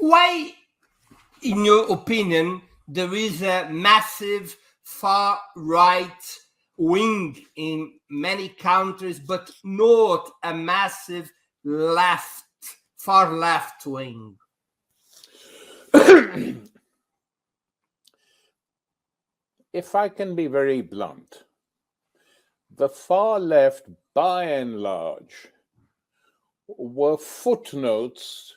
Why, in your opinion, there is a massive far-right wing in many countries, but not a massive far-left wing? If I can be very blunt, the far left, by and large, were footnotes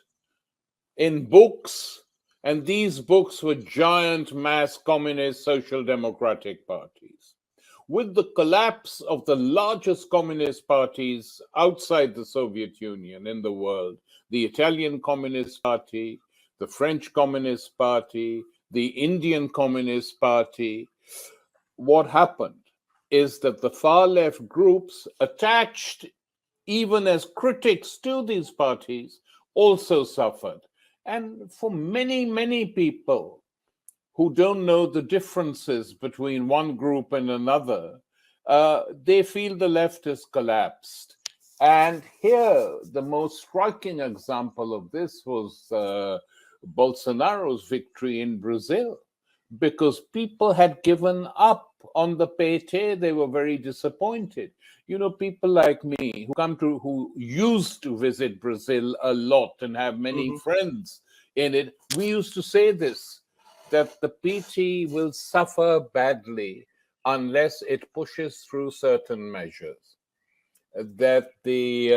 in books, and these books were giant mass communist social democratic parties. With the collapse of the largest communist parties outside the Soviet Union in the world, the Italian Communist Party, the French Communist Party, the Indian Communist Party, what happened is that the far left groups attached even as critics to these parties also suffered. And for many, many people who don't know the differences between one group and another, they feel the left has collapsed. And here, the most striking example of this was Bolsonaro's victory in Brazil, because people had given up on the PT. They were very disappointed. You know, people like me who used to visit Brazil a lot and have many friends in it, we used to say this, that the PT will suffer badly unless it pushes through certain measures. That the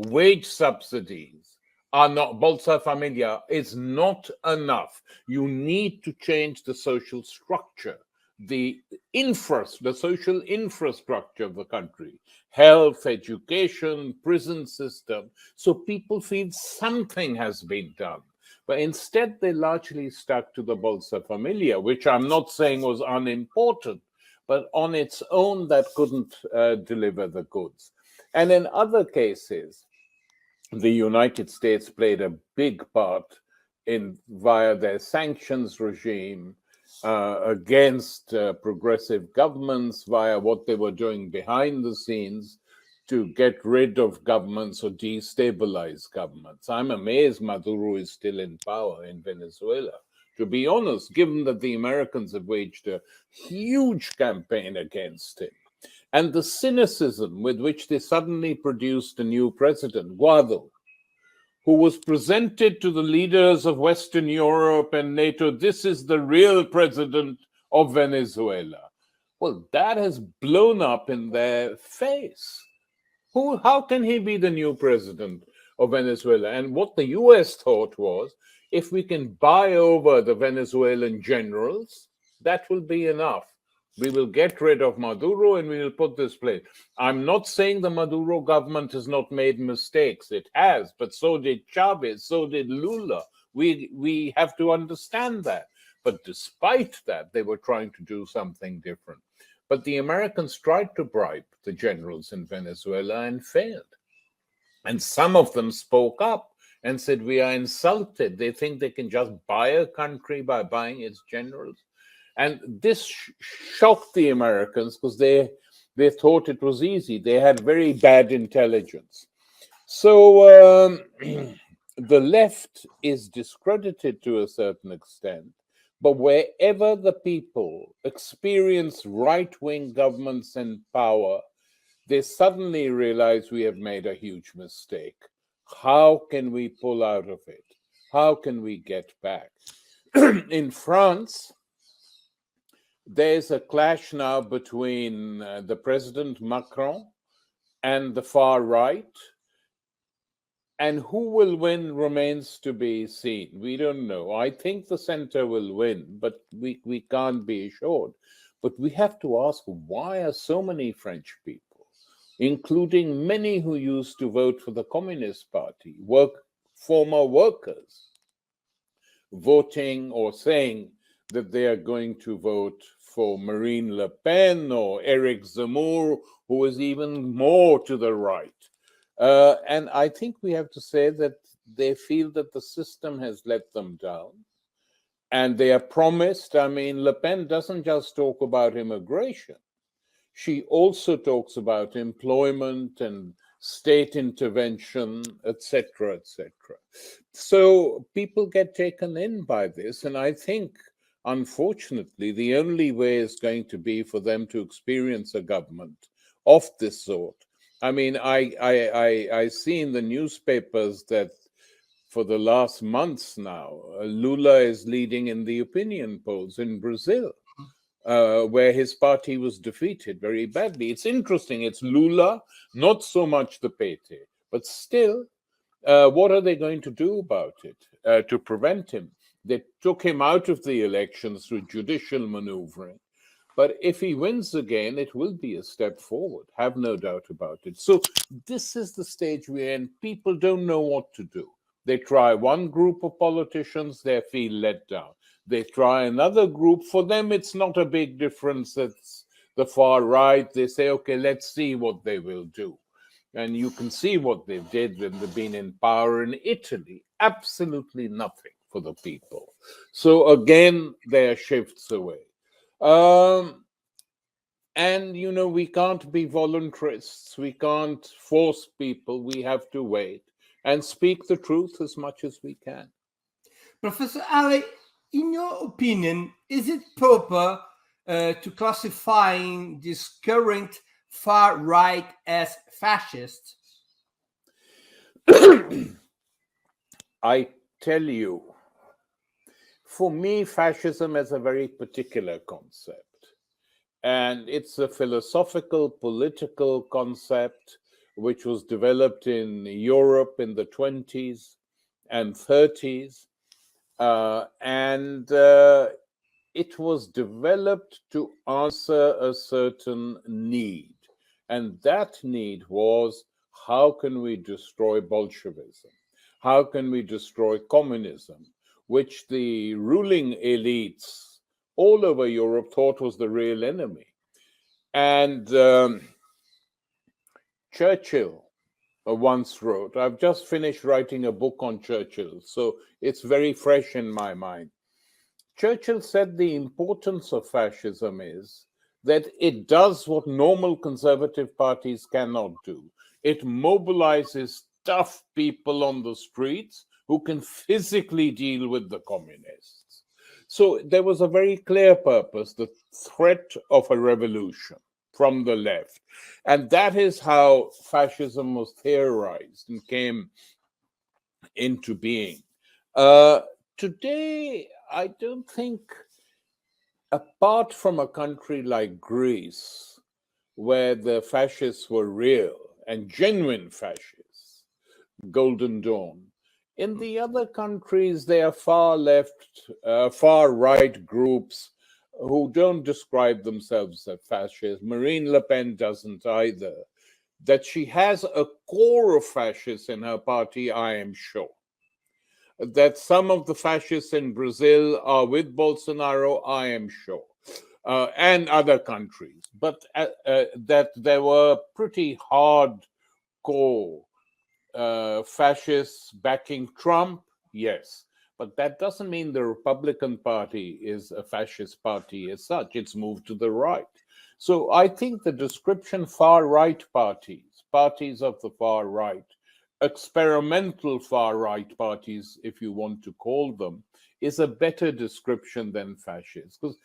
wage subsidies are not, Bolsa Familia is not enough. You need to change the social structure, the social infrastructure of the country, health, education, prison system, so people feel something has been done. But instead, they largely stuck to the Bolsa Familia, which I'm not saying was unimportant, but on its own, that couldn't deliver the goods. And in other cases, the United States played a big part via their sanctions regime against progressive governments, via what they were doing behind the scenes to get rid of governments or destabilize governments. I'm amazed Maduro is still in power in Venezuela. To be honest, given that the Americans have waged a huge campaign against him, and the cynicism with which they suddenly produced a new president, Guaido, who was presented to the leaders of Western Europe and NATO, this is the real president of Venezuela. Well, that has blown up in their face. How can he be the new president of Venezuela? And what the US thought was, if we can buy over the Venezuelan generals, that will be enough. We will get rid of Maduro and we will put this place. I'm not saying the Maduro government has not made mistakes. It has, but so did Chavez, so did Lula. We have to understand that. But despite that, they were trying to do something different. But the Americans tried to bribe the generals in Venezuela and failed. And some of them spoke up and said, we are insulted. They think they can just buy a country by buying its generals. And this shocked the Americans because they thought it was easy. They had very bad intelligence. So the left is discredited to a certain extent, but wherever the people experience right-wing governments in power, they suddenly realize we have made a huge mistake. How can we pull out of it? How can we get back? In France, there's a clash now between the President Macron and the far right. And who will win remains to be seen. We don't know. I think the center will win, but we can't be assured. But we have to ask, why are so many French people, including many who used to vote for the Communist Party, former workers, voting or saying that they are going to vote for Marine Le Pen or Eric Zemmour, who is even more to the right? And I think we have to say that they feel that the system has let them down. And they are promised, I mean, Le Pen doesn't just talk about immigration. She also talks about employment and state intervention, etc., etc. So people get taken in by this, and I think, unfortunately, the only way is going to be for them to experience a government of this sort. I mean, I see in the newspapers that for the last months now, Lula is leading in the opinion polls in Brazil, where his party was defeated very badly. It's interesting. It's Lula, not so much the PT, but still, what are they going to do about it to prevent him? They took him out of the elections through judicial maneuvering. But if he wins again, it will be a step forward. Have no doubt about it. So this is the stage we're in. People don't know what to do. They try one group of politicians, they feel let down. They try another group. For them, it's not a big difference. It's the far right. They say, okay, let's see what they will do. And you can see what they did when they've been in power in Italy. Absolutely nothing for the people. So again, there are shifts away. And, you know, we can't be voluntarists. We can't force people. We have to wait and speak the truth as much as we can. Professor Ali, in your opinion, is it proper to classifying this current far right as fascist? I tell you, for me, fascism is a very particular concept. And it's a philosophical, political concept which was developed in Europe in the 20s and 30s. It was developed to answer a certain need. And that need was, how can we destroy Bolshevism? How can we destroy communism, which the ruling elites all over Europe thought was the real enemy? And Churchill once wrote, I've just finished writing a book on Churchill, so it's very fresh in my mind. Churchill said the importance of fascism is that it does what normal conservative parties cannot do. It mobilizes tough people on the streets who can physically deal with the communists. So there was a very clear purpose, the threat of a revolution from the left. And that is how fascism was theorized and came into being. Today, I don't think, apart from a country like Greece, where the fascists were real and genuine fascists, Golden Dawn, in the other countries, there are far left, far right groups who don't describe themselves as fascists. Marine Le Pen doesn't either. That she has a core of fascists in her party, I am sure. That some of the fascists in Brazil are with Bolsonaro, I am sure, and other countries. But that there were pretty hardcore fascists backing Trump, yes. But that doesn't mean the Republican Party is a fascist party as such. It's moved to the right. So I think the description far-right parties, parties of the far right, experimental far-right parties, if you want to call them, is a better description than fascist. Because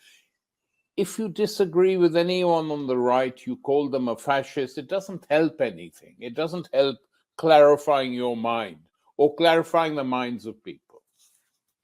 if you disagree with anyone on the right, you call them a fascist, it doesn't help anything. It doesn't help clarifying your mind or clarifying the minds of people.